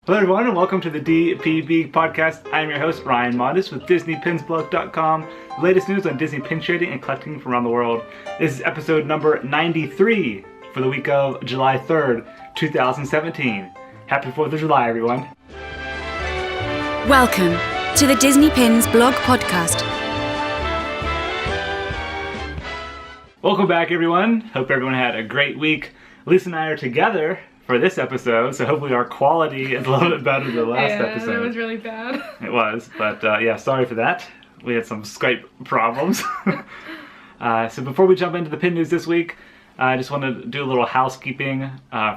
Hello everyone and welcome to the DPB Podcast. I'm your host Ryan Modest with DisneyPinsBlog.com. The latest news on Disney pin trading and collecting from around the world. This is episode number 93 for the week of July 3rd, 2017. Happy 4th of July everyone. Welcome to the Disney Pins Blog Podcast. Welcome back everyone. Hope everyone had a great week. Lisa and I are together for this episode, so hopefully our quality is a little bit better than the last episode. Yeah, it was really bad. It was, but yeah, sorry for that. We had some Skype problems. So before we jump into the pin news this week, I just want to do a little housekeeping.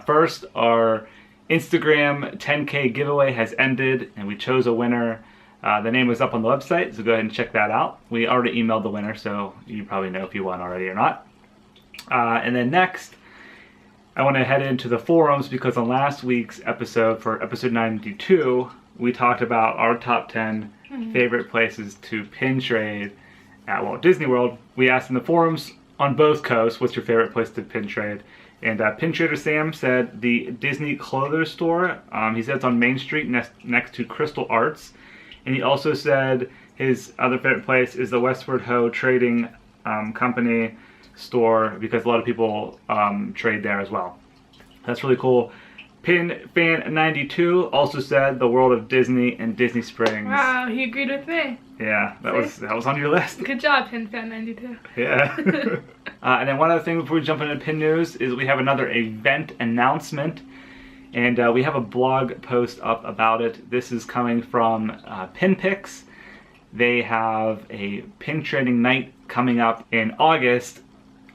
First, our Instagram 10K giveaway has ended, and we chose a winner. The name was up on the website, so go ahead and check that out. We already emailed the winner, so you probably know if you won already or not. And then next, I want to head into the forums because on last week's episode, for episode 92, we talked about our top 10 favorite places to pin trade at Walt Disney World. We asked in the forums on both coasts, what's your favorite place to pin trade? And Pin Trader Sam said the Disney Clothes Store. He said it's on Main Street next to Crystal Arts. And he also said his other favorite place is the Westward Ho Trading Company store because a lot of people trade there as well. That's really cool. Pin Fan 92 also said the World of Disney and Disney Springs. Wow, he agreed with me. Yeah, that was on your list. Good job, Pin Fan 92. Yeah. And then one other thing before we jump into pin news is we have another event announcement, and we have a blog post up about it. This is coming from PinPix. They have a pin trading night coming up in August,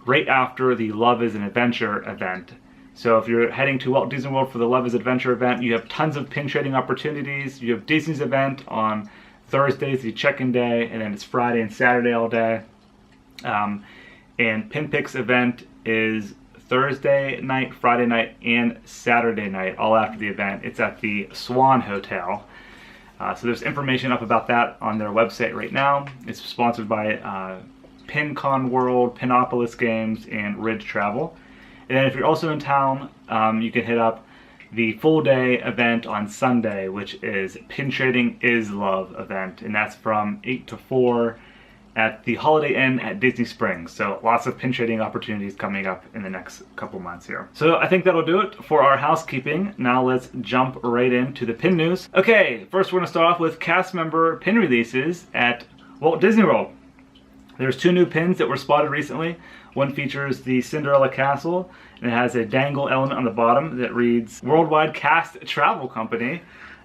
right after the Love is an Adventure event. So if you're heading to Walt Disney World for the Love is Adventure event, you have tons of pin trading opportunities. You have Disney's event on Thursdays, the check-in day, and then it's Friday and Saturday all day. And PinPix event is Thursday night, Friday night, and Saturday night, all after the event. It's at the Swan Hotel. So there's information up about that on their website right now. It's sponsored by PinCon World, Pinopolis Games, and Ridge Travel. And then if you're also in town, you can hit up the full day event on Sunday, which is Pin Trading is Love event. And that's from 8 to 4 at the Holiday Inn at Disney Springs. So lots of pin trading opportunities coming up in the next couple months here. So I think that'll do it for our housekeeping. Now let's jump right into the pin news. Okay, first we're going to start off with cast member pin releases at Walt Disney World. There's 2 new pins that were spotted recently. One features the Cinderella Castle, and it has a dangle element on the bottom that reads Worldwide Cast Travel Company.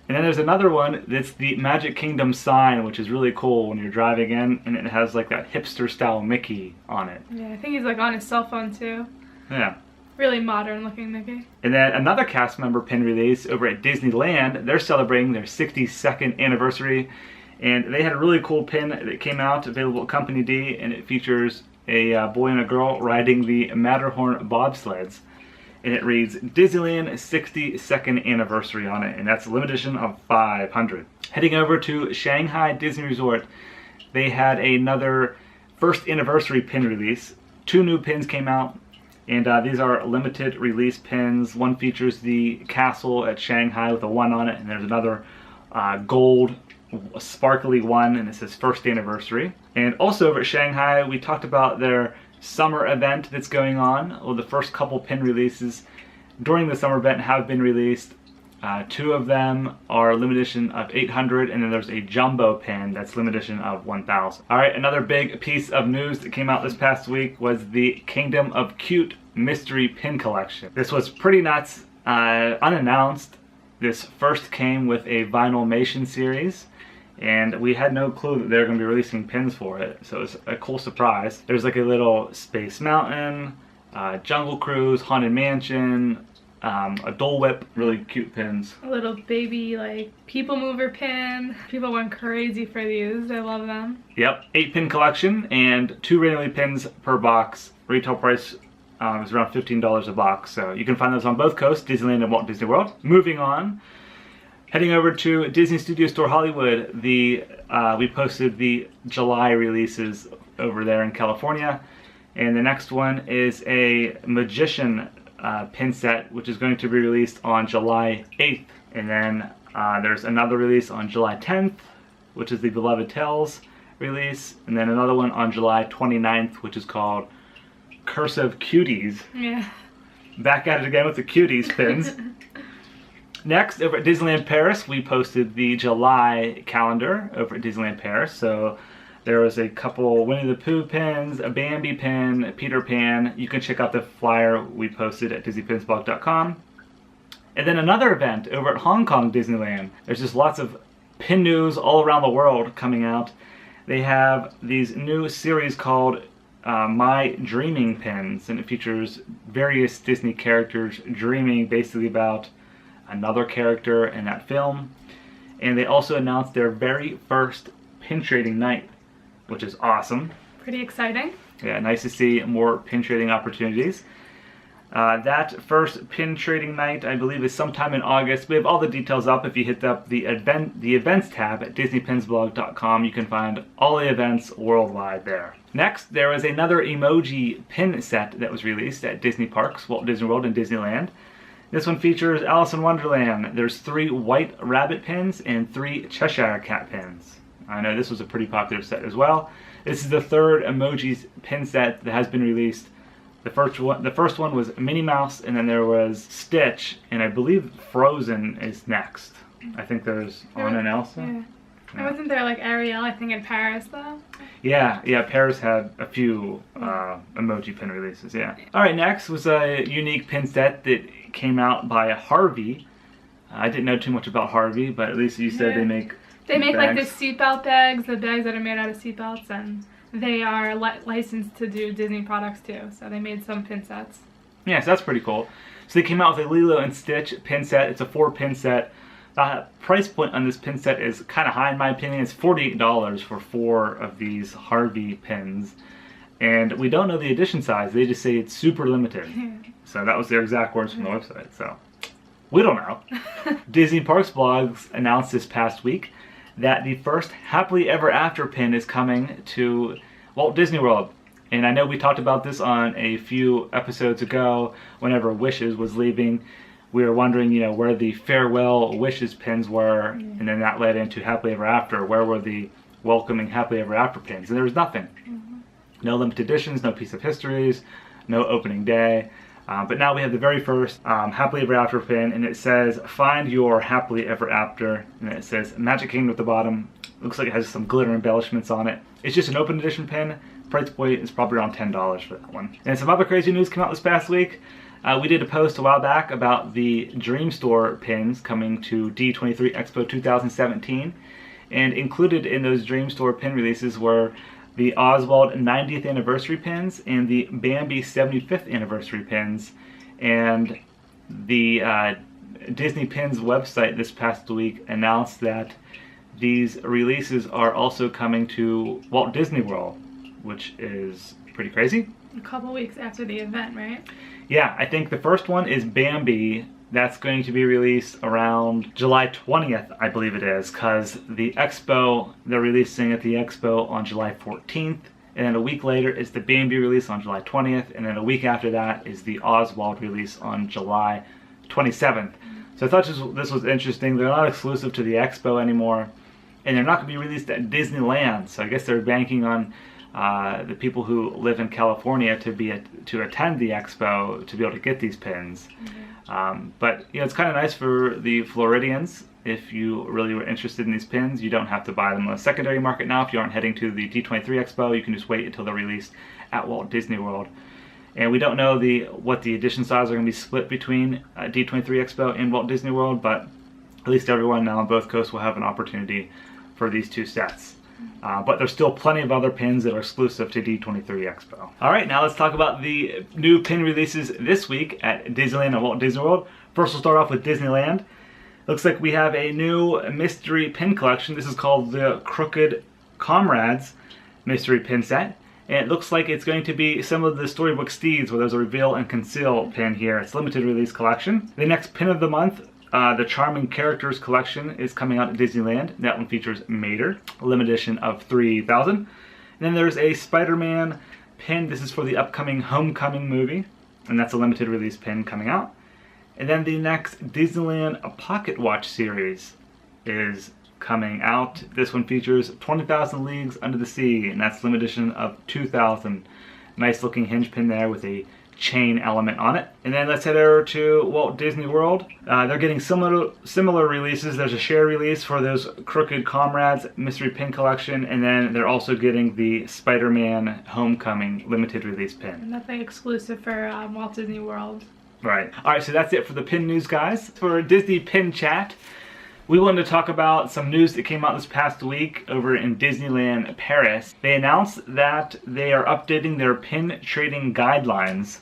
And then there's another one that's the Magic Kingdom sign, which is really cool when you're driving in, and it has like that hipster style Mickey on it. Yeah, I think he's like on his cell phone too. Yeah. Really modern looking Mickey. And then another cast member pin release over at Disneyland. They're celebrating their 62nd anniversary. And they had a really cool pin that came out, available at Company D, and it features a boy and a girl riding the Matterhorn bobsleds. And it reads Disneyland 62nd Anniversary on it, and that's a limited edition of 500. Heading over to Shanghai Disney Resort, they had another first anniversary pin release. 2 new pins came out, and these are limited release pins. One features the castle at Shanghai with a 1 on it, and there's another gold sparkly one, and it says first anniversary. And also over at Shanghai, we talked about their summer event that's going on. Well, the first couple pin releases during the summer event have been released. 2 of them are limited edition of 800, and then there's a jumbo pin that's limited edition of 1000. Alright, another big piece of news that came out this past week was the Kingdom of Cute Mystery Pin Collection. This was pretty nuts, unannounced. This first came with a Vinylmation series, and we had no clue that they were going to be releasing pins for it, so it was a cool surprise. There's like a little Space Mountain, Jungle Cruise, Haunted Mansion, a Dole Whip, really cute pins. A little baby like people mover pin. People went crazy for these. I love them. Yep, 8 pin collection and 2 randomly pins per box. Retail price is around $15 a box, so you can find those on both coasts, Disneyland and Walt Disney World. Moving on. Heading over to Disney Studio Store Hollywood, we posted the July releases over there in California, and the next one is a Magician pin set, which is going to be released on July 8th And then there's another release on July 10th, which is the Beloved Tales release. And then another one on July 29th, which is called Cursive Cuties. Yeah. Back at it again with the Cuties pins. Next, over at Disneyland Paris, we posted the July calendar over at Disneyland Paris. So there was a couple Winnie the Pooh pins, a Bambi pin, a Peter Pan. You can check out the flyer we posted at DisneyPinsBlog.com. And then another event over at Hong Kong Disneyland. There's just lots of pin news all around the world coming out. They have these new series called My Dreaming Pins, and it features various Disney characters dreaming basically about another character in that film. And they also announced their very first pin trading night, which is awesome. Pretty exciting. Yeah, nice to see more pin trading opportunities. That first pin trading night, I believe, is sometime in August. We have all the details up. If you hit up the events tab at DisneyPinsBlog.com, you can find all the events worldwide there. Next, there was another emoji pin set that was released at Disney Parks, Walt Disney World and Disneyland. This one features Alice in Wonderland. There's 3 white rabbit pins and 3 Cheshire Cat pins. I know this was a pretty popular set as well. This is the third emojis pin set that has been released. The first one was Minnie Mouse, and then there was Stitch, and I believe Frozen is next. I think there's Anna and Elsa. Yeah. Wasn't there like Ariel, I think, in Paris though? Yeah, Paris had a few emoji pin releases, yeah. Alright, next was a unique pin set that came out by Harvey. I didn't know too much about Harvey, but at least you said they make bags. Like the seatbelt bags, the bags that are made out of seatbelts, and they are licensed to do Disney products too, so they made some pin sets. Yeah, so that's pretty cool. So they came out with a Lilo and Stitch pin set. It's a 4-pin set. The price point on this pin set is kind of high in my opinion. It's $48 for 4 of these Harvey pins. And we don't know the edition size. They just say it's super limited. So that was their exact words from the website. So we don't know. Disney Parks Blogs announced this past week that the first Happily Ever After pin is coming to Walt Disney World. And I know we talked about this on a few episodes ago whenever Wishes was leaving. We were wondering, where the farewell Wishes pins were, and then that led into Happily Ever After. Where were the welcoming Happily Ever After pins? And there was nothing. No limited editions, no piece of histories, no opening day. But now we have the very first Happily Ever After pin, and it says, "Find your Happily Ever After," and it says Magic Kingdom at the bottom. Looks like it has some glitter embellishments on it. It's just an open edition pin. Price point is probably around $10 for that one. And some other crazy news came out this past week. We did a post a while back about the Dream Store pins coming to D23 Expo 2017. And included in those Dream Store pin releases were the Oswald 90th anniversary pins and the Bambi 75th anniversary pins. And the Disney Pins website this past week announced that these releases are also coming to Walt Disney World, which is pretty crazy. A couple weeks after the event, right? Yeah, I think the first one is Bambi. That's going to be released around July 20th, I believe it is, because the Expo, they're releasing at the Expo on July 14th, and then a week later is the Bambi release on July 20th, and then a week after that is the Oswald release on July 27th. So I thought this was interesting. They're not exclusive to the Expo anymore, and they're not going to be released at Disneyland, so I guess they're banking on the people who live in California to attend the Expo to be able to get these pins. But it's kind of nice for the Floridians. If you really were interested in these pins, you don't have to buy them on the secondary market now. If you aren't heading to the D23 Expo, you can just wait until they're released at Walt Disney World. And we don't know what the edition size are going to be split between D23 Expo and Walt Disney World, but at least everyone now on both coasts will have an opportunity for these 2 sets. But there's still plenty of other pins that are exclusive to D23 Expo. Alright, now let's talk about the new pin releases this week at Disneyland and Walt Disney World. First we'll start off with Disneyland. Looks like we have a new mystery pin collection. This is called the Crooked Comrades mystery pin set. And it looks like it's going to be similar to the Storybook Steeds, where there's a reveal and conceal pin here. It's a limited release collection. The next pin of the month, the Charming Characters collection, is coming out at Disneyland. That one features Mater, a limited edition of 3,000. And then there's a Spider-Man pin. This is for the upcoming Homecoming movie, and that's a limited release pin coming out. And then the next Disneyland Pocket Watch series is coming out. This one features 20,000 Leagues Under the Sea, and that's limited edition of 2,000. Nice looking hinge pin there with a chain element on it. And then let's head over to Walt Disney World. They're getting similar releases. There's a share release for those Crooked Comrades mystery pin collection, and then they're also getting the Spider-Man Homecoming limited release pin. Nothing exclusive for Walt Disney World. Right. Alright, so that's it for the pin news, guys. For Disney Pin Chat, we wanted to talk about some news that came out this past week over in Disneyland Paris. They announced that they are updating their pin trading guidelines.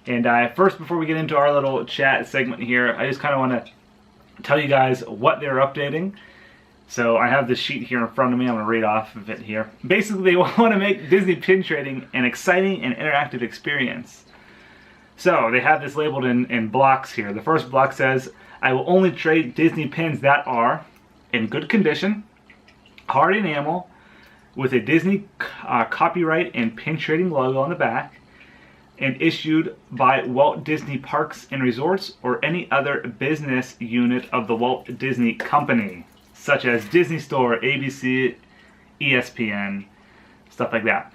And first, before we get into our little chat segment here, I just kind of want to tell you guys what they're updating. So I have this sheet here in front of me. I'm going to read off of it here. Basically, they want to make Disney pin trading an exciting and interactive experience. So they have this labeled in blocks here. The first block says, I will only trade Disney pins that are in good condition, hard enamel, with a Disney copyright and pin trading logo on the back, and issued by Walt Disney Parks and Resorts or any other business unit of the Walt Disney Company, such as Disney Store, ABC, ESPN, stuff like that.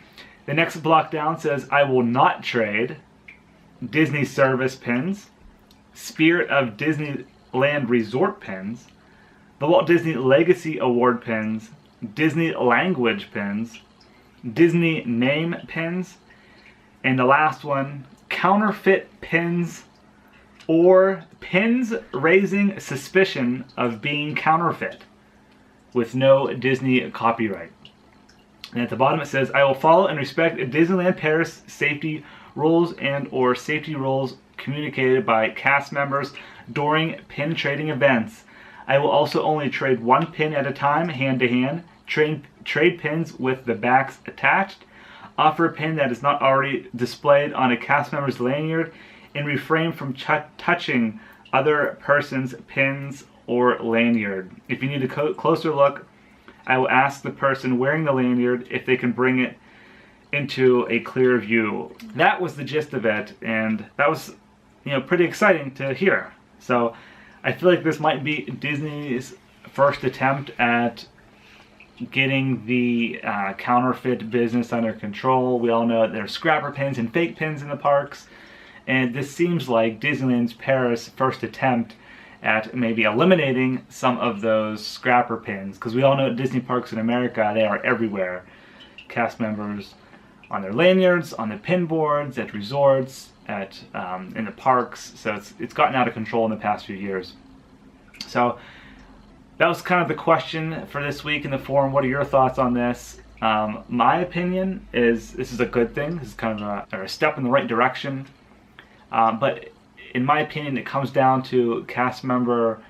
The next block down says, I will not trade Disney Service pins, Spirit of Disneyland Resort pins, the Walt Disney Legacy Award pins, Disney Language pins, Disney Name pins, and the last one, counterfeit pins or pins raising suspicion of being counterfeit with no Disney copyright. And at the bottom it says, I will follow and respect Disneyland Paris safety rules and or safety rules communicated by cast members during pin trading events. I will also only trade one pin at a time, hand to hand, trade pins with the backs attached, offer a pin that is not already displayed on a cast member's lanyard, and refrain from touching other person's pins or lanyard. If you need a closer look, I will ask the person wearing the lanyard if they can bring it into a clear view. That was the gist of it, and that was, pretty exciting to hear. So I feel like this might be Disney's first attempt at getting the counterfeit business under control. We all know that there's scrapper pins and fake pins in the parks, and this seems like Disneyland's Paris' first attempt at maybe eliminating some of those scrapper pins, because we all know at Disney parks in America, they are everywhere. Cast members on their lanyards, on the pin boards, at resorts, in the parks. So it's gotten out of control in the past few years. So that was kind of the question for this week in the forum. What are your thoughts on this? My opinion is this is a good thing. This is kind of a step in the right direction. But in my opinion, it comes down to cast member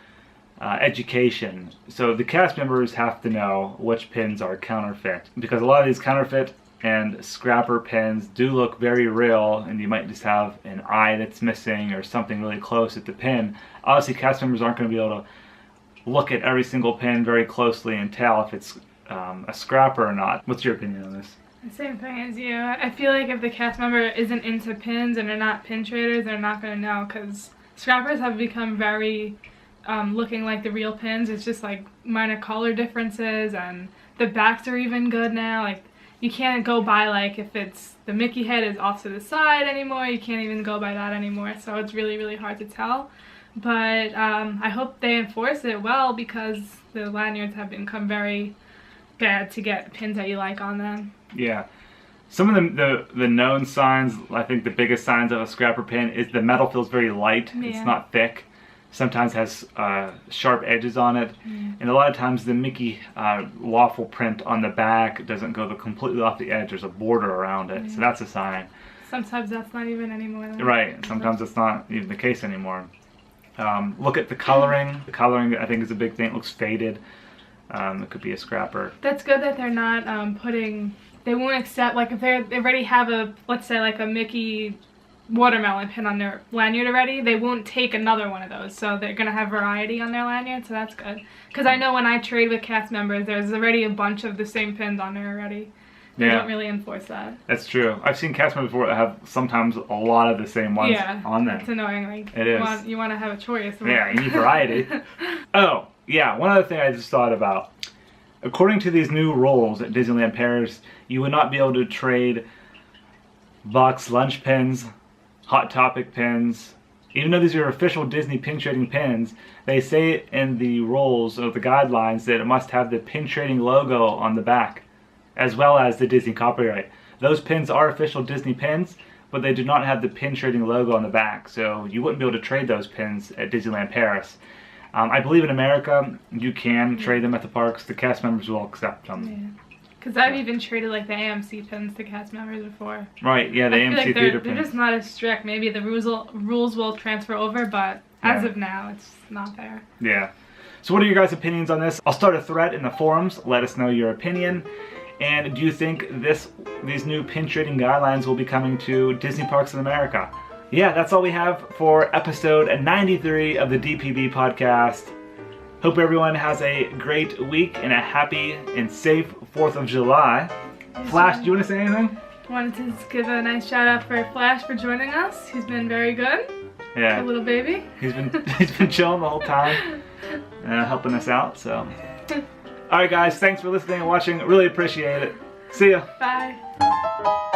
education. So the cast members have to know which pins are counterfeit, because a lot of these counterfeit and scrapper pins do look very real, and you might just have an eye that's missing or something really close at the pin. Obviously, cast members aren't going to be able to look at every single pin very closely and tell if it's a scrapper or not. What's your opinion on this? The same thing as you. I feel like if the cast member isn't into pins and they're not pin traders, they're not going to know, because scrappers have become very looking like the real pins. It's just like minor color differences, and the backs are even good now. Like, you can't go by, like, if it's the Mickey head is off to the side anymore. You can't even go by that anymore. So it's really, really hard to tell. But I hope they enforce it well, because the lanyards have become very bad to get pins that you like on them. Yeah. Some of the known signs, I think the biggest signs of a scrapper pin is the metal feels very light. Yeah. It's not thick. Sometimes has sharp edges on it. Yeah. And a lot of times the Mickey waffle print on the back doesn't go completely off the edge. There's a border around it. Yeah. So that's a sign. Sometimes that's not even anymore. Right. Sometimes it's not even the case anymore. Look at the coloring. The coloring, I think, is a big thing. It looks faded. It could be a scrapper. That's good that they're not they won't accept, like, if they already have a, let's say, like a Mickey watermelon pin on their lanyard already, they won't take another one of those. So they're going to have variety on their lanyard, so that's good. Because I know when I trade with cast members, there's already a bunch of the same pins on there already. They don't really enforce that. That's true. I've seen cast members before that have sometimes a lot of the same ones on there. It's annoying. Like, it is. You want to have a choice. Yeah, you need variety. Oh, yeah, one other thing I just thought about. According to these new rules at Disneyland Paris, you would not be able to trade box lunch pins, Hot Topic pins. Even though these are official Disney pin trading pins, they say in the rules of the guidelines that it must have the pin trading logo on the back, as well as the Disney copyright. Those pins are official Disney pins, but they do not have the pin trading logo on the back, so you wouldn't be able to trade those pins at Disneyland Paris. I believe in America, you can trade them at the parks. The cast members will accept them. Yeah. Because I've even traded like the AMC pins to cast members before. Right, yeah, the AMC like theater pins. They're just not as strict. Maybe the rules will transfer over, but as of now, it's not there. Yeah. So what are your guys' opinions on this? I'll start a thread in the forums. Let us know your opinion. And do you think these new pin trading guidelines will be coming to Disney parks in America? Yeah, that's all we have for episode 93 of the DPB Podcast. Hope everyone has a great week and a happy and safe 4th of July. Flash, do you want to say anything? I wanted to give a nice shout out for Flash for joining us. He's been very good. Yeah. A little baby. He's been chilling the whole time, helping us out. So, all right, guys, thanks for listening and watching. Really appreciate it. See ya. Bye.